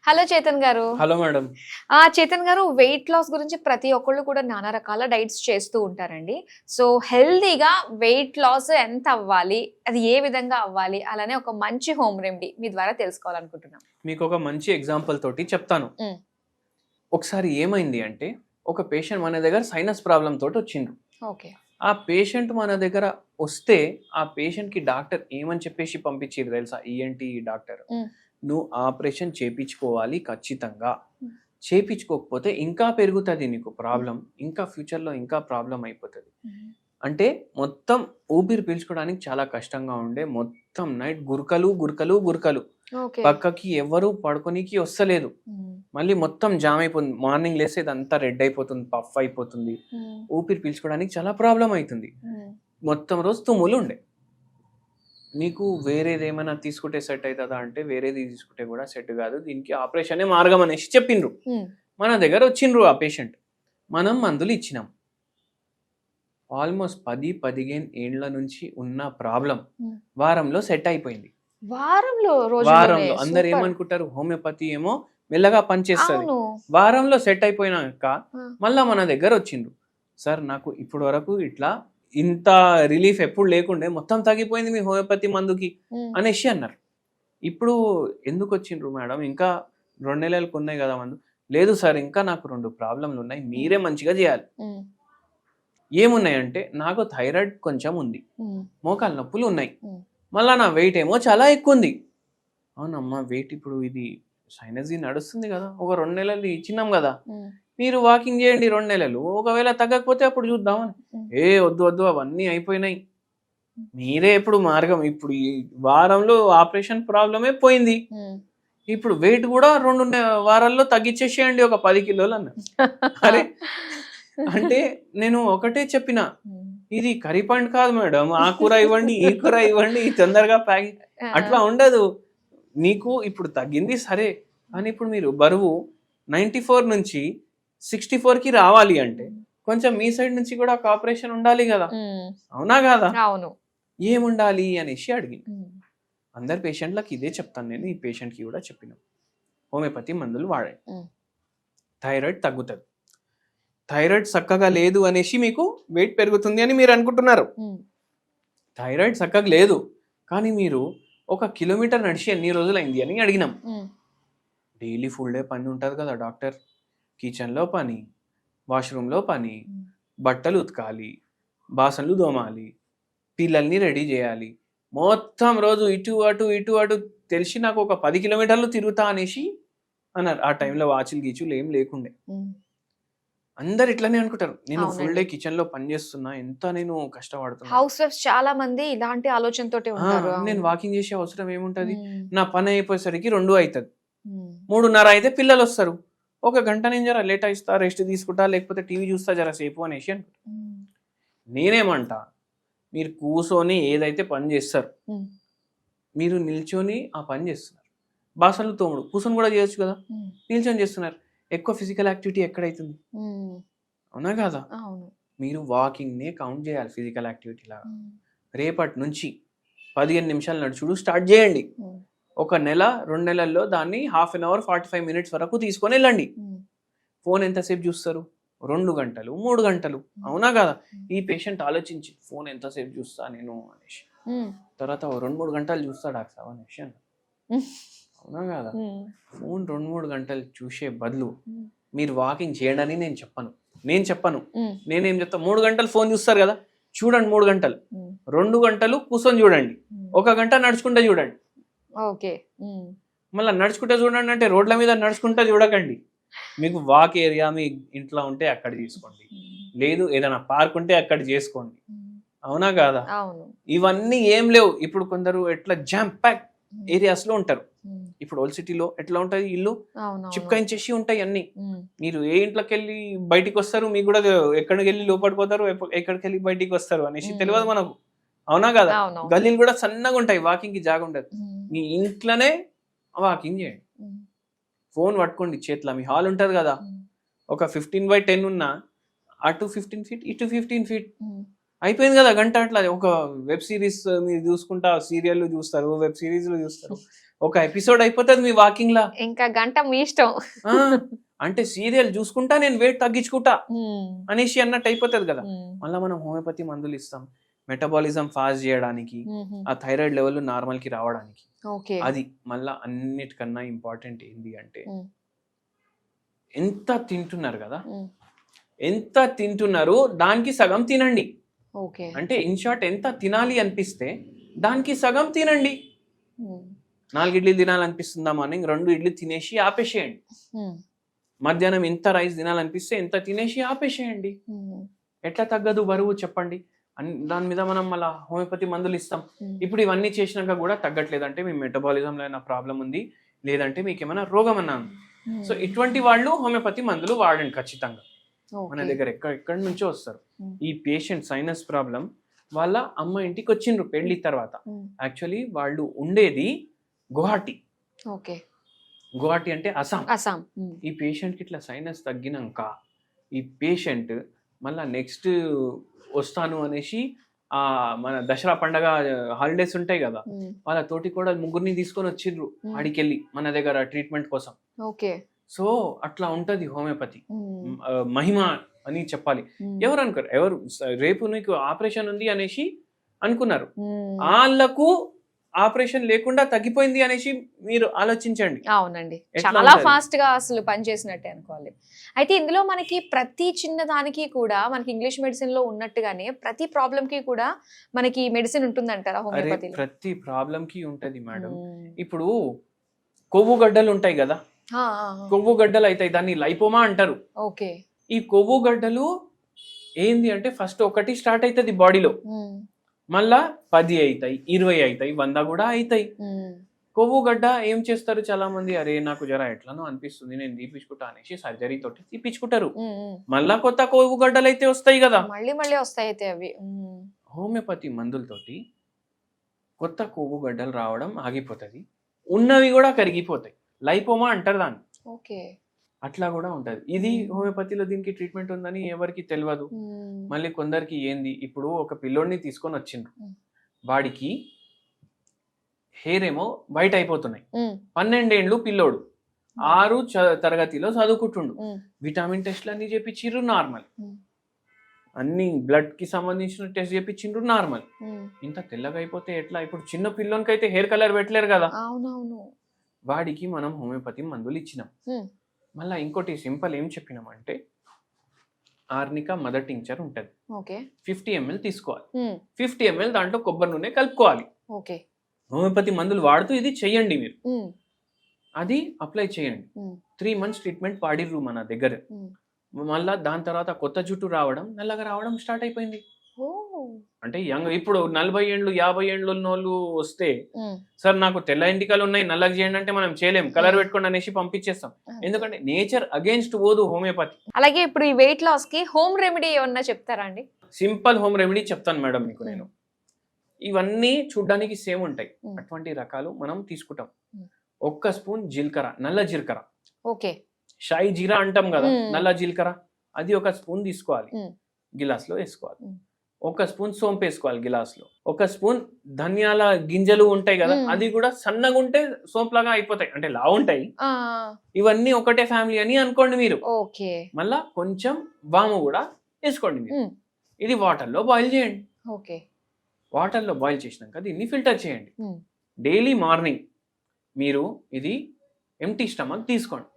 Hello Chetan గారు. Hello madam. Chetan గారు, weight loss గురించి ప్రతి ఒక్కళ్ళు కూడా నానా రకాల డైట్స్ చేస్తూ ఉంటారండి. సో హెల్తీగా వెయిట్ లాస్ ఎంత అవ్వాలి? అది ఏ విధంగా అవ్వాలి? అలానే ఒక మంచి హోమ్ రెమెడీ మీ ద్వారా తెలుసుకోవాలనుకుంటున్నాం. మీకు ఒక మంచి ఎగ్జాంపుల్ తోటి చెప్తాను. ఒకసారి ఏమైంది అంటే ఒక పేషెంట్ మన దగ్గర సైనస్ ప్రాబ్లం తోటి వచ్చిండ్రు. ఓకే. ఆ పేషెంట్ మన దగ్గర వస్తే ఆ పేషెంట్ కి డాక్టర్ ఏమని చెప్పేసి పంపించారు తెలుసా? ఈఎన్టీ డాక్టర్, నువ్వు ఆపరేషన్ చేపించుకోవాలి ఖచ్చితంగా, చేపించుకోకపోతే ఇంకా పెరుగుతుంది నీకు ప్రాబ్లం, ఇంకా ఫ్యూచర్లో ఇంకా ప్రాబ్లం అయిపోతుంది. అంటే మొత్తం ఊపిరి పీల్చుకోవడానికి చాలా కష్టంగా ఉండే, మొత్తం నైట్ గురకలు గురకలు గురకలు, పక్కకి ఎవరు పడుకోనికి వస్తలేదు, మళ్ళీ మొత్తం జామ్ అయిపోతుంది, మార్నింగ్ లేసేది అంతా రెడ్ అయిపోతుంది, పఫ్ అయిపోతుంది, ఊపిరి పీల్చుకోవడానికి చాలా ప్రాబ్లం అవుతుంది, మొత్తం రోజు తుమ్ములు ఉండే. నీకు వేరేది ఏమైనా తీసుకుంటే సెట్ అవుతుందా అంటే వేరేది తీసుకుంటే కూడా సెట్ కాదు, దీనికి ఆపరేషనే మార్గం అనేసి చెప్పిండ్రు. మన దగ్గర వచ్చిండ్రు ఆ పేషెంట్, మనం మందులు ఇచ్చినాం. ఆల్మోస్ట్ 10-15 ఏళ్ల నుంచి ఉన్న ప్రాబ్లం వారంలో సెట్ అయిపోయింది. వారంలో అందరు ఏమనుకుంటారు, హోమియోపతి ఏమో మెల్లగా పనిచేస్తుంది, వారంలో సెట్ అయిపోయినాక మళ్ళా మన దగ్గర వచ్చిండ్రు. సార్ నాకు ఇప్పటి వరకు ఇట్లా ఇంత రిలీఫ్ ఎప్పుడు లేకుండే, మొత్తం తగ్గిపోయింది మీ హోమియోపతి మందుకి అనేసి అన్నారు. ఇప్పుడు ఎందుకు వచ్చిండ్రు మేడం, ఇంకా 2 నెలలకు ఉన్నాయి కదా మందు? లేదు సార్, ఇంకా నాకు 2 ప్రాబ్లంలు ఉన్నాయి, మీరే మంచిగా చేయాలి. ఏమున్నాయంటే నాకు థైరాయిడ్ కొంచెం ఉంది, మోకాలు నొప్పులు ఉన్నాయి, మళ్ళా నా వెయిట్ ఏమో చాలా ఎక్కువ ఉంది. అవునమ్మా, వెయిట్ ఇప్పుడు ఇది సైనస్ నడుస్తుంది కదా, ఒక 2 నెలలు ఇచ్చినాం కదా, మీరు వాకింగ్ చేయండి 2 నెలలు, ఒకవేళ తగ్గకపోతే అప్పుడు చూద్దామని. వద్దు వద్దు, అవన్నీ అయిపోయినాయి, మీరే ఇప్పుడు మార్గం, ఇప్పుడు ఈ వారంలో ఆపరేషన్ ప్రాబ్లమే పోయింది, ఇప్పుడు వెయిట్ కూడా 2 వారాల్లో తగ్గించేసేయండి ఒక 10 కిలోలు అన్న. అరే అంటే నేను ఒకటే చెప్పిన, ఇది కర్రీ పాయింట్ కాదు మేడం, ఆ కూర ఇవ్వండి, ఈ కూర ఇవ్వండి, తొందరగా ప్యాకింగ్ అట్లా ఉండదు. నీకు ఇప్పుడు తగ్గింది సరే, కానీ ఇప్పుడు మీరు బరువు 94 నుంచి 64కి రావాలి అంటే కొంచెం మీ సైడ్ నుంచి కూడా ఒక ఆపరేషన్ ఉండాలి కదా, అవునా కాదా? అవును. ఏముండాలి అనేసి అడిగింది. అందరు పేషెంట్లకు ఇదే చెప్తాను నేను, ఈ పేషెంట్కి కూడా చెప్పిన, హోమియోపతి మందులు వాడండి, థైరాయిడ్ తగ్గుతుంది. థైరాయిడ్ చక్కగా లేదు అనేసి మీకు వెయిట్ పెరుగుతుంది అని మీరు అనుకుంటున్నారు. థైరాయిడ్ చక్కగా లేదు, కానీ మీరు 1 కిలోమీటర్ నడిచి ఎన్ని రోజులు అయింది అని అడిగినాం. డైలీ ఫుల్ డే పని ఉంటుంది కదా డాక్టర్, కిచెన్లో పని, వాష్రూమ్లో పని, బట్టలు ఉతకాలి, బాసనలు దోమాలి, పిల్లల్ని రెడీ చేయాలి, మొత్తం రోజు ఇటు అటు ఇటు అటు తెలిసి నాకు 10 కిలోమీటర్లు తిరుగుతా అనేసి అన్నారు. ఆ టైంలో వాచులు గీచులు ఏం లేకుండే. అందరు ఇట్లానే అనుకుంటారు, నేను ఫుల్ డే కిచెన్ లో పని చేస్తున్నా, ఎంత నేను కష్టపడుతున్నా. హౌస్ వైఫ్స్ చాలా మంది ఇలాంటి ఆలోచనతోటే ఉంటారు. నేను వాకింగ్ చేసే అవసరం ఏముంటది, నా పని అయిపోయేసరికి 2 అవుతుంది, 3:30 అయితే పిల్లలు వస్తారు, 1 గంట నేను జర లేట్ అయిస్తా, రెస్ట్ తీసుకుంటా, లేకపోతే టీవీ చూస్తా జర సేపు అనేసి అనుకుంటా. నేనేమంటా, మీరు కూర్చొని ఏదైతే పని చేస్తారు, మీరు నిల్చొని ఆ పని చేస్తున్నారు, బాసనలు తోముడు కూర్చొని కూడా చేయొచ్చు కదా, నిల్చొని చేస్తున్నారు, ఎక్కువ ఫిజికల్ యాక్టివిటీ ఎక్కడైతుంది, అవునా కదా? మీరు వాకింగ్ నే కౌంట్ చేయాలి ఫిజికల్ యాక్టివిటీ లాగా. రేపటి నుంచి 15 నిమిషాలు నడుచుడు స్టార్ట్ చేయండి. 1 నెల 2 నెలల్లో దాన్ని ½ గంట 45 మినిట్స్ వరకు తీసుకొని వెళ్ళండి. ఫోన్ ఎంతసేపు చూస్తారు? 2 గంటలు 3 గంటలు, అవునా కదా? ఈ పేషెంట్ ఆలోచించి ఫోన్ ఎంతసేపు చూస్తా నేను అనేసి, తర్వాత 2-3 గంటలు చూస్తా డాక్టర్ అనేసి అన్న, అవునా కదా? ఫోన్ 2-3 గంటలు చూసే బదులు మీరు వాకింగ్ చేయండి అని నేను చెప్పను. నేనేం చెప్తా, 3 గంటలు ఫోన్ చూస్తారు కదా, చూడండి 3 గంటలు, 2 గంటలు కూర్చొని చూడండి, 1 గంట నడుచుకుంటే చూడండి. మళ్ళీ నడుచుకుంటే చూడండి అంటే రోడ్ల మీద నడుచుకుంటే చూడకండి, మీకు వాక్ ఏరియా మీ ఇంట్లో ఉంటే అక్కడ తీసుకోండి, లేదు ఏదైనా పార్క్ ఉంటే అక్కడ చేసుకోండి, అవునా కాదా? ఇవన్నీ ఏం లేవు. ఇప్పుడు కొందరు ఎట్లా జామ్ ప్యాక్ ఏరియాస్ లో ఉంటారు, ఇప్పుడు ఓల్డ్ సిటీలో ఎట్లా ఉంటది, ఇల్లు చిప్కాయించేసి ఉంటాయి అన్ని, మీరు ఏ ఇంట్లోకి వెళ్ళి బయటికి వస్తారు, మీకు కూడా ఎక్కడికి వెళ్ళి లోపలికి పోతారు, ఎక్కడికి వెళ్ళి బయటికి వస్తారు అనేసి తెలియదు మనకు, అవునా కదా? గల్లీలు కూడా సన్నగా ఉంటాయి, వాకింగ్ కి జాగా ఉండదు. మీ ఇంట్లోనే వాకింగ్ చేయండి, ఫోన్ పట్టుకోండి చేతిలో, మీ హాల్ ఉంటది కదా, ఒక 15/10 ఉన్నా, అటు 15 ఫీట్ ఇటు 15 ఫీట్, అయిపోయింది కదా గంట. అట్లా ఒక వెబ్ సిరీస్ మీరు చూసుకుంటా, సీరియల్ చూస్తారు, వెబ్ సిరీస్లు చూస్తారు, ఒక ఎపిసోడ్ అయిపోతుంది మీ వాకింగ్ లా. ఇంకా గంట మీ ఇష్టం. ఆ, అంటే సీరియల్ చూసుకుంటా నేను వెయిట్ తగ్గించుకుంటా అనేసి అన్నట్టు అయిపోతుంది కదా. మళ్ళీ మనం హోమియోపతి మందులు ఇస్తాం మెటబాలిజం ఫాస్ట్ చేయడానికి, ఆ థైరాయిడ్ లెవెల్ నార్మల్ కి రావడానికి. అది మళ్ళా అన్నిటికన్నా ఇంపార్టెంట్ ఏంటి అంటే ఎంత తింటున్నారు కదా, ఎంత తింటున్నారు దానికి సగం తినండి. అంటే ఇన్ షార్ట్ ఎంత తినాలి అనిపిస్తే దానికి సగం తినండి. 4 ఇడ్లీ తినాలనిపిస్తుందా మార్నింగ్, 2 ఇడ్లీ తినేసి ఆపేసేయండి. మధ్యాహ్నం ఎంత రైస్ తినాలనిపిస్తే ఎంత తినేసి ఆపేసేయండి. ఎట్లా తగ్గదు బరువు చెప్పండి. దాని మీద మనం మళ్ళీ హోమియోపతి మందులు ఇస్తాం. ఇప్పుడు ఇవన్నీ చేసినాక కూడా తగ్గట్లేదంటే మీ మెటబాలిజంలో ఏమైనా ప్రాబ్లం ఉంది, లేదంటే మీకు ఏమైనా రోగం అన్నా ఉంది. సో ఇటువంటి వాళ్ళు హోమియోపతి మందులు వాడండి ఖచ్చితంగా. మన దగ్గర ఎక్కడి నుంచో వస్తారు. ఈ పేషెంట్ సైనస్ ప్రాబ్లం వాళ్ళ అమ్మ ఇంటికి వచ్చిండ్రు పెళ్లి తర్వాత. యాక్చువల్లీ వాళ్ళు ఉండేది గువాహటి. గువాహటి అంటే అస్సాం. ఈ పేషెంట్ కి ఇట్లా సైనస్ తగ్గినాక ఈ పేషెంట్ మళ్ళా నెక్స్ట్ వస్తాను అనేసి ఆ మన దసరా పండగ హాలిడేస్ ఉంటాయి కదా, వాళ్ళ తోటి కూడా 3 తీసుకొని వచ్చిండ్రు ఆడికెళ్ళి మన దగ్గర ట్రీట్మెంట్ కోసం. సో అట్లా ఉంటది హోమియోపతి మహిమ అని చెప్పాలి. ఎవరు అనుకోరు, ఎవరు రేపు నీకు ఆపరేషన్ ఉంది అనేసి అనుకున్నారు, వాళ్ళకు ఆపరేషన్ లేకుండా తగ్గిపోయింది అనేసి మీరు ఆలోచించండి. అవునండి, చాలా ఫాస్ట్ గా అసలు పనిచేసినట్టే అనుకోవాలి. అయితే ఇందులో మనకి ప్రతి చిన్న దానికి కూడా మనకి ఇంగ్లీష్ మెడిసిన్ లో ఉన్నట్టుగానే ప్రతి ప్రాబ్లం కి కూడా మనకి మెడిసిన్ ఉంటుందంటారా హోమియోపతిలో? ప్రతి ప్రాబ్లం కి ఉంటది మేడం. ఇప్పుడు కొవ్వు గడ్డలు ఉంటాయి కదా, కొవ్వు గడ్డలు అవుతాయి, దాన్ని లైపోమా అంటారు. ఈ కొవ్వు గడ్డలు ఏంది అంటే ఫస్ట్ ఒకటి స్టార్ట్ అవుతుంది బాడీలో, మళ్ళా 10 అవుతాయి, 20 అవుతాయి, 100 కూడా అవుతాయి. కొవ్వు గడ్డ ఏం చేస్తారు చాలా మంది, అరే నాకు జర ఎట్లానో అనిపిస్తుంది నేను తీపించుకుంటా అనేసి సర్జరీ తోటి తీపించుకుంటారు. మళ్ళా కొత్త కొవ్వు గడ్డలు అయితే వస్తాయి కదా, మళ్ళీ వస్తాయి. అయితే అవి హోమియోపతి మందులతోటి కొత్త కొవ్వు గడ్డలు రావడం ఆగిపోతుంది, ఉన్నవి కూడా కరిగిపోతాయి. లైపోమా అంటారు దాన్ని. అట్లా కూడా ఉంటది. ఇది హోమియోపతిలో దీనికి ట్రీట్మెంట్ ఉందని ఎవరికి తెలియదు. మళ్ళీ కొందరికి ఏంది, ఇప్పుడు ఒక పిల్లోడిని తీసుకొని వచ్చిండ్రు, వాడికి హెయిర్ ఏమో వైట్ అయిపోతున్నాయి, 12 ఏండ్లు పిల్లోడు, 6 తరగతిలో చదువుకుంటుండు, విటమిన్ టెస్ట్లు అన్ని చేపించిండ్రు నార్మల్, అన్ని బ్లడ్ కి సంబంధించిన టెస్ట్ చేపించిండ్రు నార్మల్. ఇంత తెల్లగా అయిపోతే ఎట్లా? ఇప్పుడు చిన్న పిల్లోనికి అయితే హెయిర్ కలర్ పెట్టలేరు కదా, వాడికి మనం హోమియోపతి మందులు ఇచ్చినాం. మళ్ళీ ఇంకోటి సింపుల్ ఏం చెప్పినామంటే ఆర్నికా మదర్ టింక్చర్ ఉంటుంది, 50 ml తీసుకోవాలి. 50 ml దాంట్లో కొబ్బరి నూనె కలుపుకోవాలి. హోమియోపతి మందులు వాడుతూ ఇది చెయ్యండి మీరు, అది అప్లై చేయండి. 3 months ట్రీట్మెంట్ వాడిర్రు మన దగ్గర. మళ్ళా దాని తర్వాత కొత్త జుట్టు రావడం, నల్లగా రావడం స్టార్ట్ అయిపోయింది. అంటే యంగ్ ఇప్పుడు 40 ఏండ్లు 50 ఏండ్లు ఉన్న వాళ్ళు వస్తే, సార్ నాకు తెల్ల ఎంటికలు ఉన్నాయి నల్లగా చేయండి అంటే మనం చేయలేం, కలర్ పెట్టుకోండి అనేసి పంపించేస్తాం. ఎందుకంటే నేచర్ అగేన్స్ట్ పోదు హోమియోపతి. అలాగే ఇప్పుడు ఈ వెయిట్ లాస్ కి హోమ్ రెమెడీ ఏమన్నా చెప్తారా అండి? సింపుల్ హోమ్ రెమెడీ చెప్తాను మేడం మీకు నేను. ఇవన్నీ చూడ్డానికి సేమ్ ఉంటాయి, అటువంటి రకాలు మనం తీసుకుంటాం. 1 స్పూన్ జీలకర్ర, నల్ల జీలకర్ర, షాయి జీరా అంటాం కదా, నల్ల జీలకర్ర, అది 1 స్పూన్ తీసుకోవాలి, గిలాస్ లో వేసుకోవాలి. 1 స్పూన్ సోంపు వేసుకోవాలి గిలాస్ లో. 1 స్పూన్ ధనియాల గింజలు ఉంటాయి కదా, అది కూడా సన్నగా ఉంటే సోంపు లాగా అయిపోతాయి, అంటే లా ఉంటాయి. ఇవన్నీ ఒకటే ఫ్యామిలీ అని అనుకోండి మీరు. మళ్ళా కొంచెం వాము కూడా వేసుకోండి మీరు. ఇది వాటర్ లో బాయిల్ చేయండి. వాటర్ లో బాయిల్ చేసినాక దీన్ని ఫిల్టర్ చేయండి. డైలీ మార్నింగ్ మీరు ఇది ఎంటీ స్టమక్ తీసుకోండి,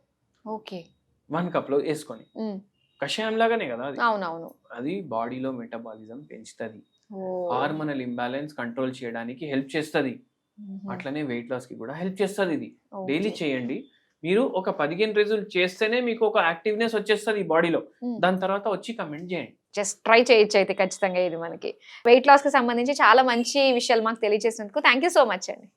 1 కప్ లో వేసుకొని. కషాయం లాగానే కదా అది. అది బాడీలో మెటబాలిజం పెంచుతుంది, హార్మోనల్ ఇంబ్యాలెన్స్ కంట్రోల్ చేయడానికి హెల్ప్ చేస్తుంది, అట్లనే వెయిట్ లాస్ కి కూడా హెల్ప్ చేస్తుంది. ఇది డైలీ చేయండి మీరు. ఒక 15 రోజులు చేస్తేనే మీకు ఒక యాక్టివ్నెస్ వచ్చేస్తుంది బాడీలో. దాని తర్వాత వచ్చి కమెంట్ చేయండి. జస్ట్ ట్రై చేయొచ్చు అయితే ఖచ్చితంగా. ఇది మనకి వెయిట్ లాస్ కి సంబంధించి చాలా మంచి విషయాలు మాకు తెలియజేసినందుకు థ్యాంక్ యూ సో మచ్ అండి.